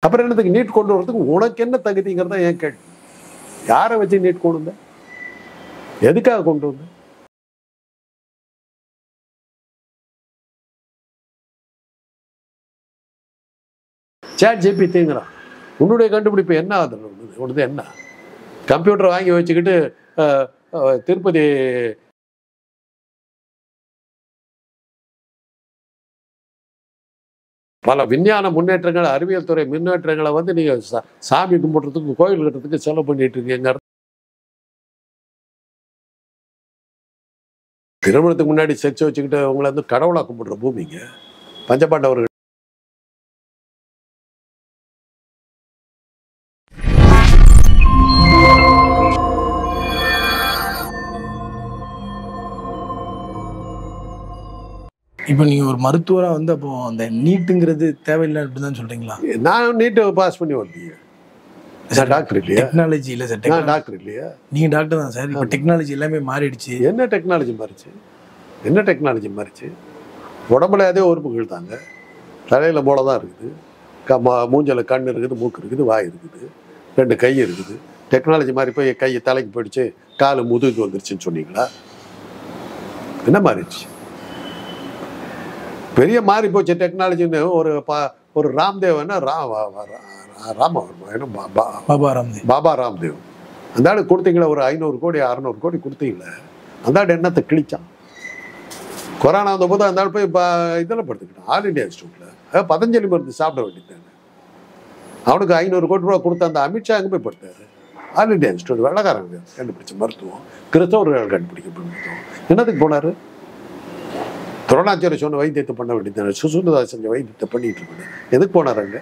அப்புறம் என்னத்துக்கு நீட் கொண்டு வரதுக்கு உனக்கு என்ன தகுதிங்கிறத ஏன் கேள்வி. யாரை வச்சு நீட் கொண்டு வந்த, எதுக்காக கொண்டு வந்த? ChatGPTங்கிறான். உன்னுடைய கண்டுபிடிப்பு என்ன ஆகுது? உனது என்ன? கம்ப்யூட்டர் வாங்கி வச்சுக்கிட்டு திருப்பதி பல விஞ்ஞான முன்னேற்றங்கள், அறிவியல் துறை முன்னேற்றங்களை வந்து நீங்க சாமி கும்பிட்றதுக்கு, கோயில் கட்டுறதுக்கு செலவு பண்ணிட்டு இருக்கீங்க. திருமணத்துக்கு முன்னாடி செச்சு வச்சுக்கிட்டு உங்களை வந்து கடவுளா கும்பிடுற பூமிங்க பஞ்சபாண்டவர்கள். இப்போ நீங்கள் ஒரு மருத்துவராக வந்து அப்போ அந்த நீட்டுங்கிறது தேவையில்லை அப்படிதான் சொல்கிறீங்களா? நான் நீட்டை பாஸ் பண்ணி வரலையே. சார் டாக்டர் இல்லையா? டெக்னாலஜி இல்லை சார். நான் டாக்டர் இல்லையா? நீங்கள் டாக்டர் தான் சார். இப்போ டெக்னாலஜி எல்லாமே மாறிடுச்சு. என்ன டெக்னாலஜி மாறிச்சு? என்ன டெக்னாலஜி மாறிச்சு? உடம்புல அதே உறுப்புகள் தாங்க. தலையில் மூளை தான் இருக்குது, மூஞ்சல கண் இருக்குது, மூக்கு இருக்குது, வாய் இருக்குது, 2 கை இருக்குது. டெக்னாலஜி மாறி போய் கை தலைக்கு போயிடுச்சு, காலு முதுகுக்கு வந்துருச்சுன்னு சொன்னீங்களா? என்ன மாறிடுச்சு? பெரிய மாறி போச்சு டெக்னாலஜின்னு. ஒரு ராம்தேவ் பாபா ராம்தேவ் அந்த ஆளு கொடுத்தீங்களா? ஒரு 500 கோடி 600 கோடி கொடுத்தீங்களே, அந்த ஆடு என்னத்தை கிழிச்சான்? கொரோனா வந்தபோது அந்த ஆள் போய் இதெல்லாம் படுத்துக்கிட்டான் ஆல் இண்டியா இன்ஸ்டியூட்டில். பதஞ்சலி மருந்து சாப்பிட வேண்டியது. அவனுக்கு 500 கோடி ரூபா கொடுத்த அந்த அமித்ஷா அங்கே போய் படுத்தாரு. ஆல் இண்டியா இன்ஸ்டியூட் வெள்ளக்காரங்க கண்டுபிடிச்ச மருத்துவம், கிறிஸ்தவர்கள் கண்டுபிடிக்கப்பட்ட மருத்துவம். என்னத்துக்கு போனாரு? துரோணாச்சாரிய சொன்ன வைத்தியத்தை பண்ண வேண்டியது, சுசுந்தரதாஸ் செஞ்ச வைத்தியத்தை பண்ணிட்டு இருக்கணும். எதுக்கு போனாருங்க?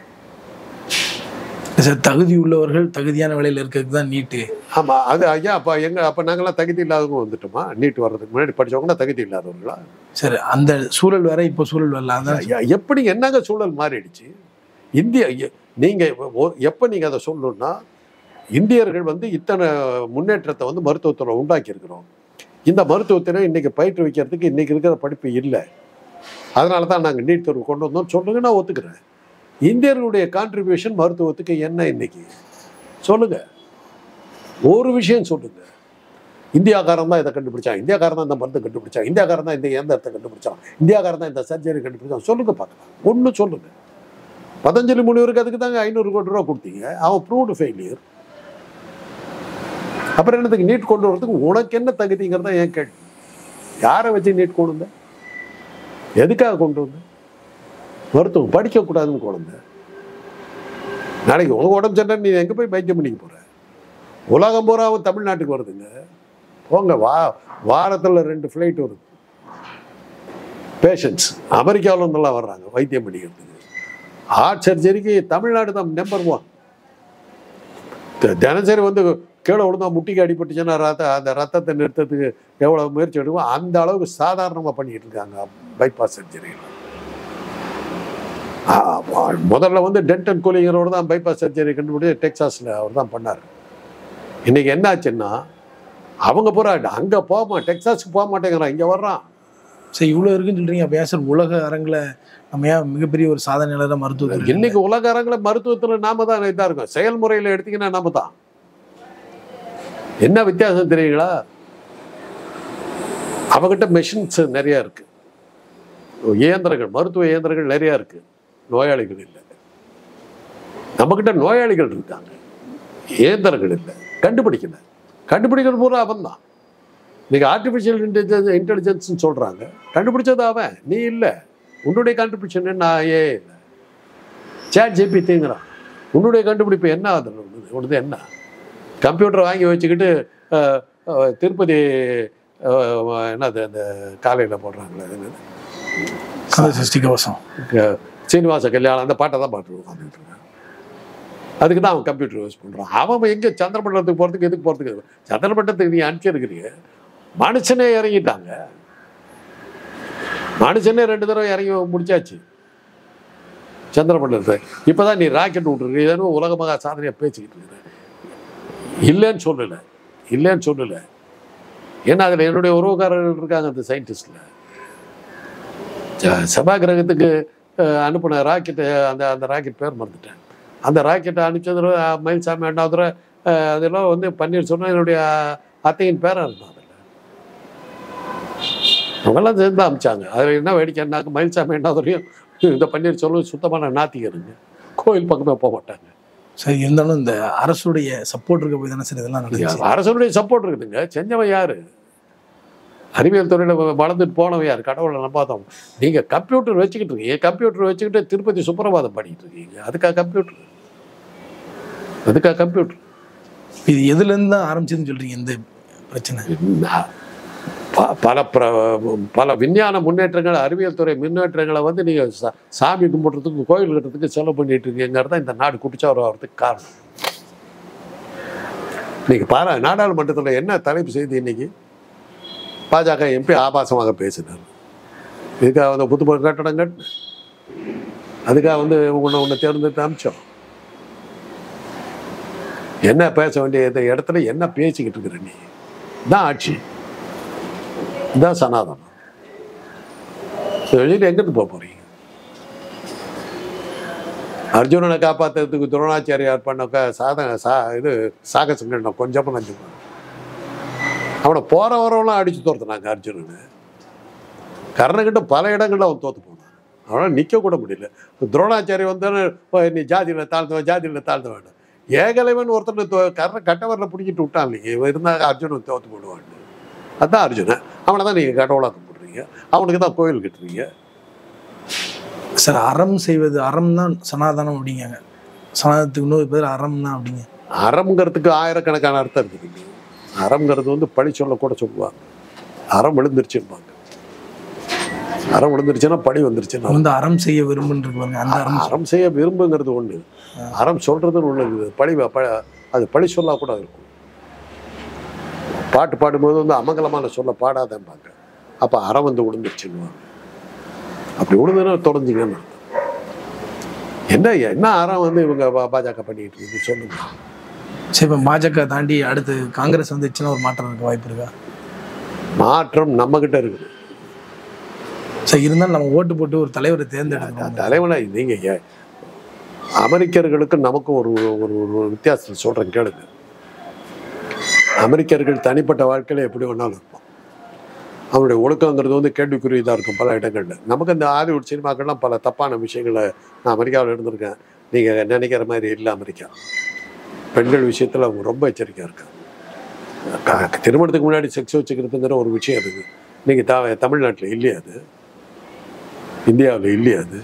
சார் தகுதி உள்ளவர்கள் தகுதியான வேலையில் இருக்கிறதுக்கு தான் நீட்டு. ஆமாம், அது ஐயா. அப்போ நாங்களாம் தகுதி இல்லாதவங்க வந்துட்டோமா? நீட் வர்றதுக்கு முன்னாடி படித்தவங்கன்னா தகுதி இல்லாதவங்களா? சார் அந்த சூழல் வேற, இப்போ சூழல் வரல. அதான் ஐயா, எப்படி என்னங்க சூழல் மாறிடுச்சு? நீங்கள் எப்போ நீங்கள் அதை சொல்லணும்னா, இந்தியர்கள் வந்து இத்தனை முன்னேற்றத்தை வந்து மருத்துவத்தில் உண்டாக்கி இருக்கிறோம். இந்த மருத்துவத்தினை இன்னைக்கு பயிற்றுவிக்கிறதுக்கு இன்னைக்கு இருக்கிற படிப்பு இல்லை. அதனால தான் நாங்கள் நீட் தேர்வு கொண்டு வந்தோம்னு சொல்லுங்க, நான் ஒத்துக்கிறேன். இந்தியர்களுடைய கான்ட்ரிபியூஷன் மருத்துவத்துக்கு என்ன இன்னைக்கு சொல்லுங்க. ஒரு விஷயம் சொல்லுங்க. இந்தியாக்காரன் தான் இதை கண்டுபிடிச்சான், இந்தியாக்காரன் தான் இந்த மருந்து கண்டுபிடிச்சான், இந்தியாக்காரன் தான் இந்த இயந்திரத்தை கண்டுபிடிச்சான், இந்தியாக்காரன் தான் இந்த சர்ஜரி கண்டுபிடிச்சான். சொல்லுங்க பார்க்கலாம். ஒன்று சொல்லுங்க. பதஞ்சலி முனிவருக்கு அதுக்கு தாங்க 500 கோடி ரூபா கொடுத்தீங்க. அவன் ப்ரூவ்டு ஃபெயிலியர். அப்புறம் என்னத்துக்கு நீட் கொண்டு வரதுக்கு உனக்கு என்ன தகுதிங்கிறத ஏன் கேள்வி. யாரை வச்சு நீட் கொண்டு வந்த, எதுக்காக கொண்டு வந்த? மருத்துவம் படிக்கக்கூடாதுன்னு கொண்டு வந்த. நாளைக்கு உங்க உடம்பு சொன்ன நீ எங்கே போய் வைத்தியம் பண்ணிக்க போற? உலகம் பூராவும் தமிழ்நாட்டுக்கு வருதுங்க. போங்க, வாரத்தில் 2 ஃப்ளைட் வருது. பேஷண்ட்ஸ் அமெரிக்காவில் இருந்தெல்லாம் வர்றாங்க வைத்தியம் பண்ணிக்கிறதுக்கு. ஹார்ட் சர்ஜரிக்கு தமிழ்நாடு தான் நம்பர் 1. தினசரி வந்து கீழே விழுந்தா முட்டிக்கு அடிபட்டுச்சுன்னா அந்த ரத்தத்தை நிறுத்தத்துக்கு எவ்வளோ முயற்சி எடுக்கும், அந்த அளவுக்கு சாதாரணமாக பண்ணிக்கிட்டு இருக்காங்க பைபாஸ் சர்ஜரியில். முதல்ல வந்து டென்டன் கூலிங்கிறவர் தான் பைபாஸ் சர்ஜரி கண்டுபிடிச்சி டெக்சாஸில் அவர் தான் பண்ணார். இன்னைக்கு என்ன ஆச்சுன்னா, அவங்க பூரா அங்கே டெக்சாஸுக்கு போக மாட்டேங்கிறான், இங்கே வர்றான். சரி, இவ்வளோ இருக்குன்னு சொல்கிறீங்க. அப்போ ஏன் சார் உலக அரங்கில் நம்ம ஏன் மிகப்பெரிய ஒரு சாதனையாளராக மருத்துவத்தில்? இன்னைக்கு உலக அரங்கில் மருத்துவத்தில் நாம தான் இதாக இருக்கோம். செயல்முறையில் எடுத்தீங்கன்னா நாம தான். என்ன வித்தியாசம் தெரியுங்களா? அவகிட்ட மெஷின்ஸ் நிறைய இருக்கு, இயந்திரங்கள், மருத்துவ இயந்திரங்கள் நிறைய இருக்கு, நோயாளிகள் இல்லை. நம்மகிட்ட நோயாளிகள் இருக்காங்க, இயந்திரங்கள் இல்லை. கண்டுபிடிக்கிறது பூரா அவன் தான். நீங்க ஆர்டிஃபிஷியல் இன்டெலிஜென்ஸ் சொல்றாங்க, கண்டுபிடிச்சது அவன், நீ இல்லை. உன்னுடைய கான்ட்ரிபியூஷன் என்ன? இல்லை. ChatGPTங்கிறான். உன்னுடைய கண்டுபிடிப்பு என்ன ஆகுது? உனது என்ன? கம்ப்யூட்டர் வாங்கி வச்சுக்கிட்டு திருப்பதி என்னது அந்த காலையில் போடுறாங்களே, சீனிவாச கல்யாணம், அந்த பாட்டை தான் பாட்டு உட்காந்துட்டு இருக்கான். அதுக்கு தான் அவன் கம்ப்யூட்டர் யூஸ் பண்ணுறான். அவன் எங்கே சந்திரமண்டலத்துக்கு போகிறதுக்கு எதுக்கு போகிறதுக்கு? சந்திரமண்டலத்துக்கு நீ அனுப்பிச்சிருக்கிறீங்க. மனுஷனே இறங்கிட்டாங்க. மனுஷனே 2 தடவை இறங்கி முடிச்சாச்சு சந்திரமண்டலத்தை. இப்போ தான் நீ ராக்கெட் விட்டுருக்கு. இதனும் உலக மகா சாதனையாக பேசிக்கிட்டு இருக்கிற. இல்லைன்னு சொல்லலை. ஏன்னா அதில் என்னுடைய உறவுக்காரர்கள் இருக்காங்க. அந்த சயின்டிஸ்டில் செவ்வாய் கிரகத்துக்கு அனுப்பின ராக்கெட்டு, அந்த ராக்கெட் பேர் மறந்துட்டேன். அந்த ராக்கெட்டை அனுப்பிச்சது மயில்சாமி அண்ணாதுரை, அதெல்லாம் வந்து பன்னீர்செல்வம் என்னுடைய அத்தையின் பேரன் இருந்தாங்க. அவங்கெல்லாம் சேர்ந்து அமிச்சாங்க. அதில் என்ன வேடிக்கைன்னாக்க மயில்சாமி அண்ணாதுரையும் இந்த பன்னீர்செல்வம் சுத்தமான நாத்திகருங்க, கோயில் பக்கமே போக மாட்டாங்க. சரி, இருந்தாலும் இந்த அரசுடைய சப்போர்ட் இருக்க போய் தானே சார் இதெல்லாம் நடந்துச்சு. அரசுடைய சப்போர்ட் இருக்குதுங்க. செஞ்சவன் யாரு? அறிவியல் துறையில் வளர்ந்துட்டு போனவன் யார்? கடவுளை நம்பாதவன். நீங்கள் கம்ப்யூட்டர் வச்சுக்கிட்டு இருக்கீங்க, கம்ப்யூட்டர் வச்சுக்கிட்டு திருப்பதி சுப்பிரபாதம் பண்ணிக்கிட்டு இருக்கீங்க. அதுக்காக கம்ப்யூட்டர்? இது எதுலேருந்து தான் ஆரம்பிச்சதுன்னு சொல்கிறீங்க இந்த பிரச்சனை? பல விஞ்ஞான முன்னேற்றங்கள், அறிவியல் துறை முன்னேற்றங்களை வந்து நீங்கள் சாமி கும்பிட்றதுக்கு, கோயில் கட்டுறதுக்கு செலவு பண்ணிட்டு இருக்கீங்கிறது தான் இந்த நாடு குட்டிச்சவரம் ஆகிறதுக்கு காரணம். நீங்கள் நாடாளுமன்றத்தில் என்ன தலைப்பு செய்தி இன்னைக்கு? பாஜக எம்பி ஆபாசமாக பேசினார். இதுக்காக வந்து புது கட்டடங்கள், அதுக்காக வந்து உன்னை தேர்ந்தெடுத்து அமிச்சோம். என்ன பேச வேண்டிய இடத்துல என்ன பேசிக்கிட்டு இருக்கிற நீ? தான் ஆட்சி, இதான் சனாதனம். எங்கிருந்து போக போறீங்க? அர்ஜுனனை காப்பாற்றுறதுக்கு துரோணாச்சாரியார் பண்ண சாகசங்கள் கொஞ்சம் நஞ்சம். அவனை போற வரவெல்லாம் அடிச்சு தோர்த்துனாங்க அர்ஜுனனு. கர்ணகிட்ட பல இடங்கள்ல அவன் தோத்து போனான். அவனால் நிற்க கூட முடியல. துரோணாச்சாரி வந்தானே நீ ஜாதியில் தாழ்த்த வேண்டாம். ஏகலைவன் ஒருத்தனை கட்டவரில் பிடிக்கிட்டு விட்டான் இல்லைங்க, இவன் இருந்தால் அர்ஜுனன் தோத்து போடுவான்னு. அதுதான் அர்ஜுனன். அவனை தான் நீங்கள் கடவுளாக கும்பிடுறீங்க, அவனுக்கு தான் கோயில் கட்டுறீங்க. சார், அறம் செய்வது அறம் தான் சனாதனம் அப்படிங்க. சனாதனத்துக்கு இன்னொரு பேர் அறம் தான் அப்படிங்க. அறம்ங்கிறதுக்கு ஆயிரக்கணக்கான அர்த்தம் இருக்குதுங்க. அறம்ங்கிறது வந்து பழி சொல்ல கூட சொல்லுவாங்க. அறம் விழுந்துருச்சுப்பாங்க. அறம் விழுந்துருச்சுன்னா பழி வந்துருச்சுன்னா வந்து அறம் செய்ய விரும்புன்னு அந்த அறம் செய்ய விரும்புங்கிறது ஒன்று, அறம் சொல்றதுன்னு ஒன்று இருக்குது. அது பழி சொல்லா கூட இருக்கும். பாட்டு பாடும்போது வந்து அமங்கலமான சொல்ல பாடாதேன்பாங்க. அப்போ அறம் வந்து விழுந்துருச்சுன்னு. அப்படி விழுந்துன்னா தொடர்ந்துங்கன்னு என்ன அறம் வந்து இவங்க பாஜக பண்ணிட்டு இருக்கு சொல்லுங்க. சரி, இப்போ பாஜக தாண்டி அடுத்து காங்கிரஸ் வந்துச்சுன்னா ஒரு மாற்றம் இருக்க வாய்ப்பு இருக்கா? மாற்றம் நம்ம கிட்ட இருக்குது. சரி, இருந்தாலும் நம்ம ஓட்டு போட்டு ஒரு தலைவரை தேர்ந்தெடுக்கணும். தலைவனை நீங்க அமெரிக்கர்களுக்கு நமக்கும் ஒரு ஒரு வித்தியாசத்தை சொல்றேன் கேளுங்க. அமெரிக்கர்கள் தனிப்பட்ட வாழ்க்கையில எப்படி வேணாலும் இருப்போம். அவனுடைய ஒழுக்கங்கிறது வந்து கேள்விக்குரியதாக இருக்கும் பல இடங்கள்ல. நமக்கு இந்த ஹாலிவுட் சினிமாக்கள்லாம் பல தப்பான விஷயங்களை, நான் அமெரிக்காவில் இருந்திருக்கேன், நீங்க நினைக்கிற மாதிரி இல்லை. அமெரிக்கா பெண்கள் விஷயத்தில் அவங்க ரொம்ப எச்சரிக்கையாக இருக்காங்க. திருமணத்துக்கு முன்னாடி செக்ஸ் வச்சுக்கிறதுங்கிற ஒரு விஷயம் இருக்குது. நீங்கள் தமிழ்நாட்டில் இல்லையா? அது இந்தியாவில் இல்லையா? அது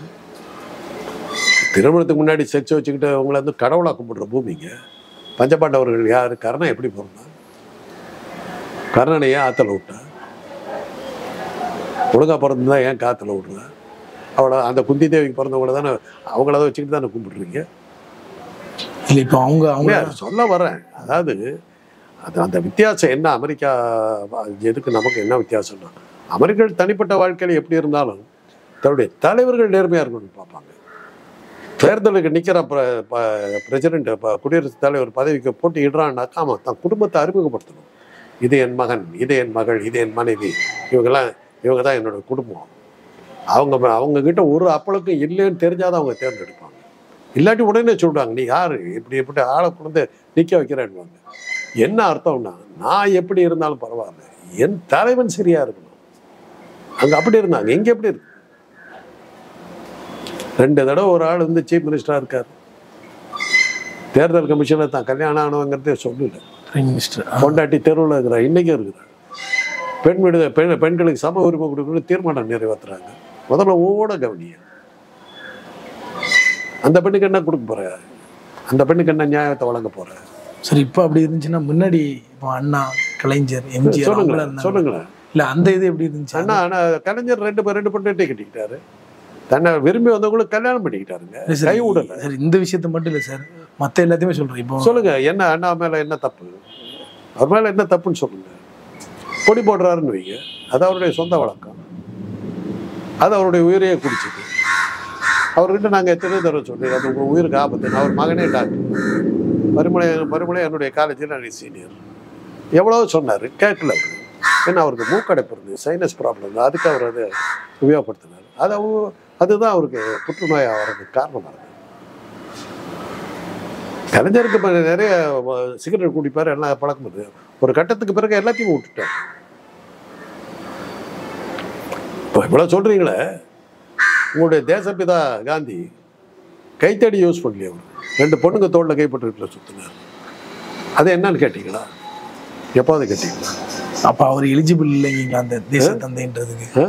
திருமணத்துக்கு முன்னாடி செக்ஸ் வச்சுக்கிட்டு அவங்கள வந்து கடவுளாக கும்பிடுற பூமிங்க. பஞ்சபாண்டவர்கள் யார்? கர்ணன் எப்படி பிறந்தான்? கர்ணனை ஏன் ஆற்றுல விட்டா? ஒழுங்கா பிறந்துதான் ஏன் காற்றுல விடுற? அவளை அந்த குந்தி தேவிக்கு பிறந்தவங்கள தானே, அவங்கள தான் வச்சுக்கிட்டு தானே கும்பிடுறீங்க. இல்லை, இப்போ அவங்க சொல்ல வரேன். அதாவது அந்த வித்தியாசம் என்ன? அமெரிக்கா எதுக்கு நமக்கு என்ன வித்தியாசம்னா, அமெரிக்கர்கள் தனிப்பட்ட வாழ்க்கையில் எப்படி இருந்தாலும் தன்னுடைய தலைவர்கள் நேர்மையாக இருக்கணும்னு பார்ப்பாங்க. தேர்தலுக்கு நிற்கிற பிரசிடென்ட், குடியரசுத் தலைவர் பதவிக்கு போட்டியிடுறான்னாக்கா அவன் தன் குடும்பத்தை அறிமுகப்படுத்தணும். இது என் மகன், இது என் மகள், இது என் மனைவி, இவங்க தான் என்னோட குடும்பம். அவங்க கிட்ட ஒரு அப்பளுக்கும் இல்லைன்னு தெரிஞ்சாதான் அவங்க தேர்ந்தெடுப்பாங்க. இல்லாட்டி உடனே சொல்றாங்க, நீ யாரு, எப்படி ஆளை கொண்டு நிற்க வைக்கிறேன்னு. என்ன அர்த்தம்னா, நான் எப்படி இருந்தாலும் பரவாயில்ல, என் தலைவன் சரியா இருக்கணும். அங்க அப்படி இருந்தாங்க. எங்க எப்படி இருக்கு? 2 தடவை ஒரு ஆள் வந்து சீஃப் மினிஸ்டரா இருக்காரு. தேர்தல் கமிஷன்ல தான் கல்யாணம் ஆனவங்கிறதே சொல்லல. கொண்டாட்டி தெருவில் இருக்கிற இன்னைக்கும் இருக்கிறார். பெண்களுக்கு சம உரிமை கொடுக்கணும்னு தீர்மானம் நிறைவேற்றுறாங்க. முதல்ல ஓட கவனிய. அந்த பெண்ணுக்கு என்ன கொடுக்க போற? அந்த பெண்ணுக்கு என்ன நியாயத்தை வழங்க போற? சரி, இப்போ அப்படி இருந்துச்சுன்னா முன்னாடி இப்போ அண்ணா, கலைஞர், எம்ஜிஆர் சொல்லுங்களேன். இல்ல அந்த இது எப்படி இருந்துச்சு? அண்ணா கலைஞர் 2 பொண்ணு கட்டிக்கிட்டாரு. தன்னை விரும்பி வந்தவங்களுக்கு கல்யாணம் பண்ணிக்கிட்டாருங்க. கை விடல. சார், இந்த விஷயத்த மட்டும் இல்லை சார், மற்ற எல்லாத்தையுமே சொல்றேன். இப்போ சொல்லுங்க, என்ன அண்ணா மேல என்ன தப்பு? அவர் மேல என்ன தப்புன்னு சொல்லுங்க. பொடி போடுறாருன்னு வைங்க, அது அவருடைய சொந்த வழக்கம். அது அவருடைய உயிரையே குடிச்சுது. அவர்கிட்ட நாங்கள் எத்தனை தடவை சொல்றேன், அது உங்கள் உயிருக்கு ஆபத்து. அவர் மகனே டாக்டர், மறுமலை என்னுடைய காலேஜில் நான் சீனியர். எவ்வளோ சொன்னார், கேட்கல. ஏன்னா அவருக்கு மூக்கடைப்பு இருந்தது, சைனஸ் ப்ராப்ளம் இருந்தது. அதுக்கு அவர் அதை உபயோகப்படுத்தினார். அதுதான் அவருக்கு புற்றுநோய் ஆகிறதுக்கு காரணமாக இருக்கு. கலைஞருக்கு நிறைய சிகரெட் குடிப்பார், எல்லாம் பழக்கம் இது. ஒரு கட்டத்துக்கு பிறகு எல்லாத்தையும் விட்டுட்டார். இப்போ இவ்வளோ சொல்கிறீங்களே, உங்களுடைய தேசப்பிதா காந்தி கைத்தடி யூஸ் பண்ணலையே, அவர் 2 பொண்ணுங்க தோளில் கைப்பற்றுக்கிட்ட சுற்றினார். அது என்னன்னு கேட்டீங்களா? எப்போது கேட்டீங்களா? அப்போ அவர் எலிஜிபிள் இல்லைங்களா அந்த தேச தந்தைன்றதுக்கு?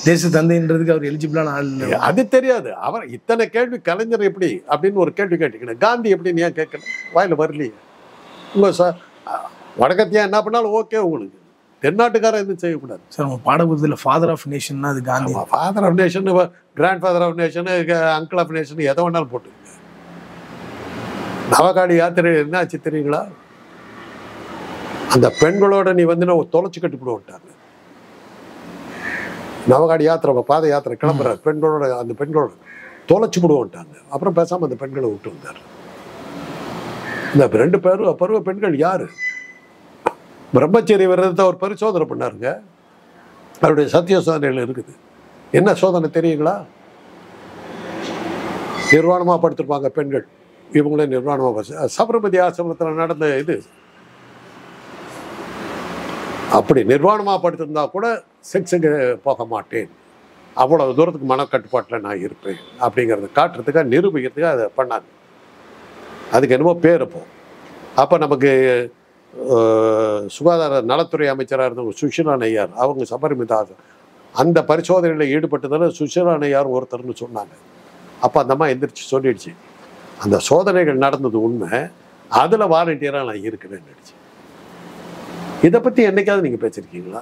தேச தந்தைன்றதுக்கு அவர் எலிஜிபிளான ஆள் இல்லை. அது தெரியாது. அவர் இத்தனை கேள்வி கலைஞர் எப்படி அப்படின்னு ஒரு கேள்வி கேட்டீங்கன்னா, காந்தி எப்படின்னு ஏன் கேட்கல? வாயில் வரலையே. உங்கள் வடக்கத்தியா என்ன பண்ணாலும் ஓகே, உங்களுக்கு தென்னாட்டுக்காரன் எதுவும் செய்யக்கூடாது. சார் உங்கள் பாடபுரத்தில் ஃபாதர் ஆஃப் நேஷன்னா அது Gandhi. Father of nation, grandfather of nation, uncle of nation, எதை வேணாலும் போட்டுங்க. நவகாடி யாத்திரை என்ன ஆச்சு தெரியுங்களா? அந்த பெண்களோட நீ வந்து நான் தொலைச்சி கட்டிவிடுவோட்டாங்க. நவகாடி யாத்திரை, பாத யாத்திரை கிளம்புற பெண்களோட, அந்த பெண்களோட தொலைச்சி விடுவோட்டாங்க. அப்புறம் பேசாமல் அந்த பெண்களை விட்டு வந்தார். இந்த 2 பருவ பெண்கள் யாரு? பிரம்மச்சரிய விரதத்தை அவர் பரிசோதனை பண்ணாருங்க. அவருடைய சத்திய சோதனைகள் இருக்குது. என்ன சோதனை தெரியுங்களா? நிர்வாணமாக படுத்திருப்பாங்க பெண்கள், இவங்களே நிர்வாணமாக. சபர்மதி ஆசிரமத்தில் நடந்த இது. அப்படி நிர்வாணமாக படுத்திருந்தா கூட செக்ஸுக்கு போக மாட்டேன், அவ்வளவு தூரத்துக்கு மனக்கட்டுப்பாட்டில் நான் இருப்பேன் அப்படிங்கிறத காட்டுறதுக்காக, நிரூபிக்கிறதுக்காக அதை பண்ணாங்க. அதுக்கு என்னமோ பேர் அப்போ நமக்கு சுகாதார நலத்துறை அமைச்சராக இருந்தவங்க சுஷிலா நையார், அவங்க சபரிமதா அந்த பரிசோதனையில் ஈடுபட்டதில் சுஷிலா நையார் ஒருத்தர்னு சொன்னாங்க. அப்போ அந்த அம்மா எந்திரிச்சு சொல்லிடுச்சு, அந்த சோதனைகள் நடந்தது உண்மை, அதில் வாலண்டியராக நான் இருக்கிறேன்னு நினச்சி. இதை பற்றி என்னைக்காவது நீங்கள் பேசியிருக்கீங்களா?